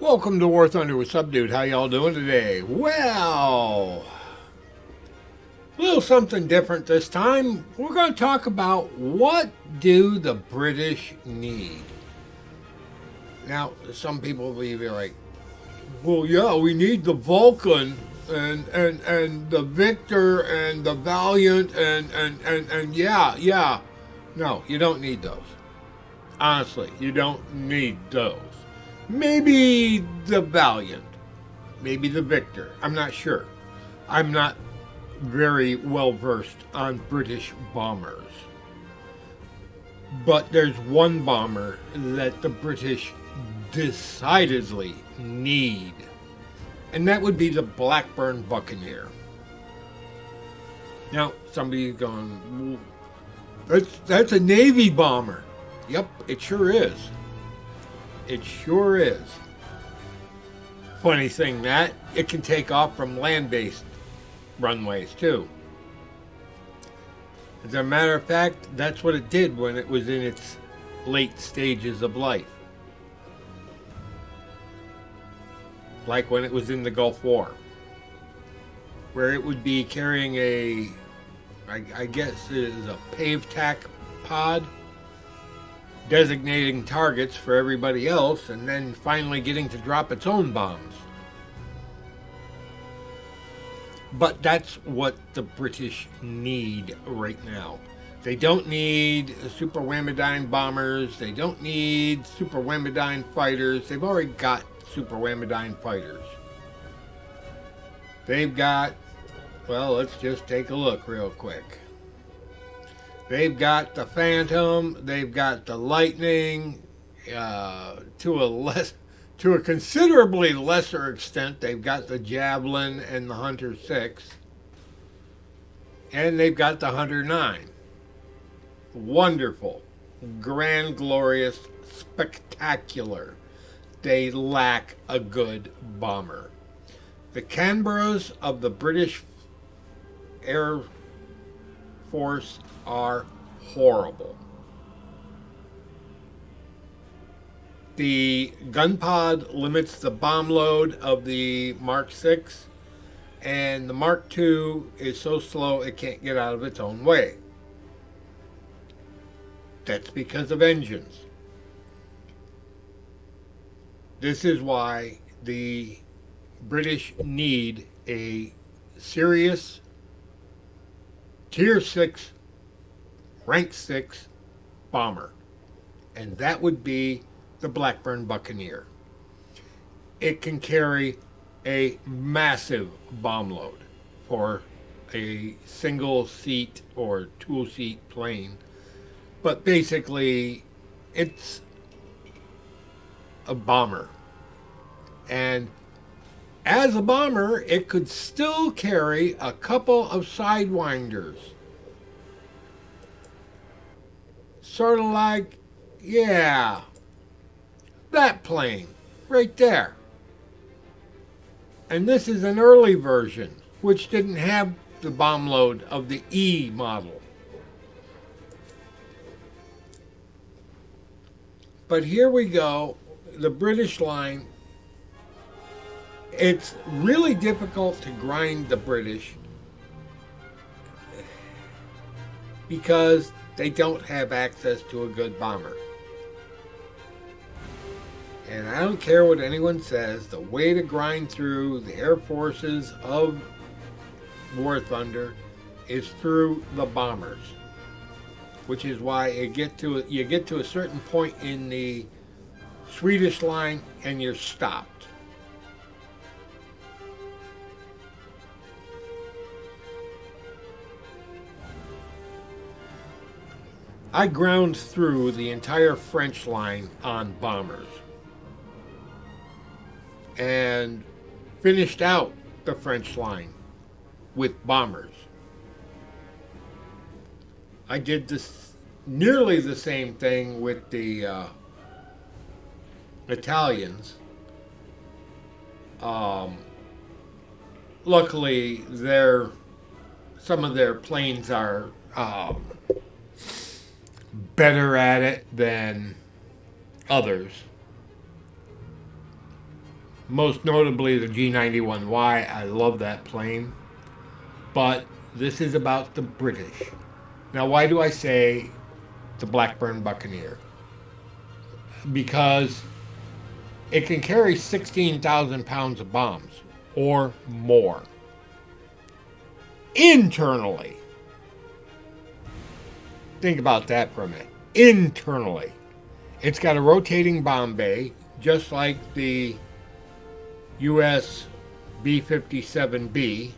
Welcome to War Thunder with Subdude. How y'all doing today? Well, a little something different this time. We're going to talk about what do the British need. Now, some people will be like, well, yeah, we need the Vulcan and the Victor and the Valiant and yeah. No, you don't need those. Honestly, you don't need those. Maybe the Valiant, maybe the Victor. I'm not sure. I'm not very well versed on British bombers. But there's one bomber that the British decidedly need, and that would be the Blackburn Buccaneer. Now, somebody's going, that's a Navy bomber. Yep, it sure is. It sure is. Funny thing that it can take off from land-based runways too. As a matter of fact, that's what it did when it was in its late stages of life. Like when it was in the Gulf War, where it would be carrying I guess it is a pave tack pod, designating targets for everybody else, and then finally getting to drop its own bombs. But that's what the British need right now. They don't need super Whammadine bombers. They don't need super Whammadine fighters. They've already got super Whammadine fighters. They've got, well, let's just take a look real quick. They've got the Phantom. They've got the Lightning. To a considerably lesser extent, they've got the Javelin and the Hunter 6. And they've got the Hunter 9. Wonderful. Grand, glorious, spectacular. They lack a good bomber. The Canberras of the British Air Force are horrible. The gun pod limits the bomb load of the Mark 6, and the Mark 2 is so slow it can't get out of its own way. That's because of engines. This is why the British need a serious Tier 6, Rank 6 bomber, and that would be the Blackburn Buccaneer. It can carry a massive bomb load for a single seat or two seat plane, but basically it's a bomber. And as a bomber, it could still carry a couple of sidewinders. Sort of like, yeah, that plane right there. And this is an early version, which didn't have the bomb load of the E model. But here we go, the British line. It's really difficult to grind the British because they don't have access to a good bomber. And I don't care what anyone says, the way to grind through the air forces of War Thunder is through the bombers. Which is why you get to a certain point in the Swedish line and you're stopped. I ground through the entire French line on bombers and finished out the French line with bombers. I did this nearly the same thing with the Italians. Luckily, some of their planes are better at it than others. most notably the G91Y. I love that plane. But this is about the British. Now, why do I say the Blackburn Buccaneer? Because it can carry 16,000 pounds of bombs or more internally. Think about that for a minute. Internally. It's got a rotating bomb bay, just like the US B-57B.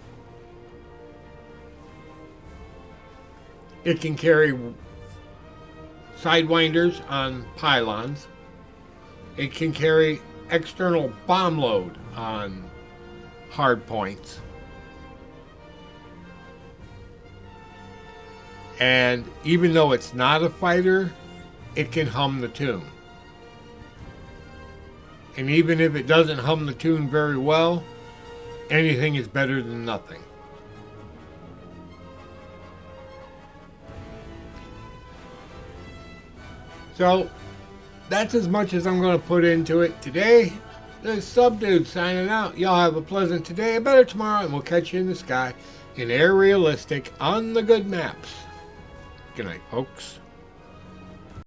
It can carry sidewinders on pylons. It can carry external bomb load on hard points. And even though it's not a fighter, it can hum the tune. And even if it doesn't hum the tune very well, anything is better than nothing. So, that's as much as I'm going to put into it today. This Subdude signing out. Y'all have a pleasant today, a better tomorrow, and we'll catch you in the sky in air realistic on the good maps. Good night, folks.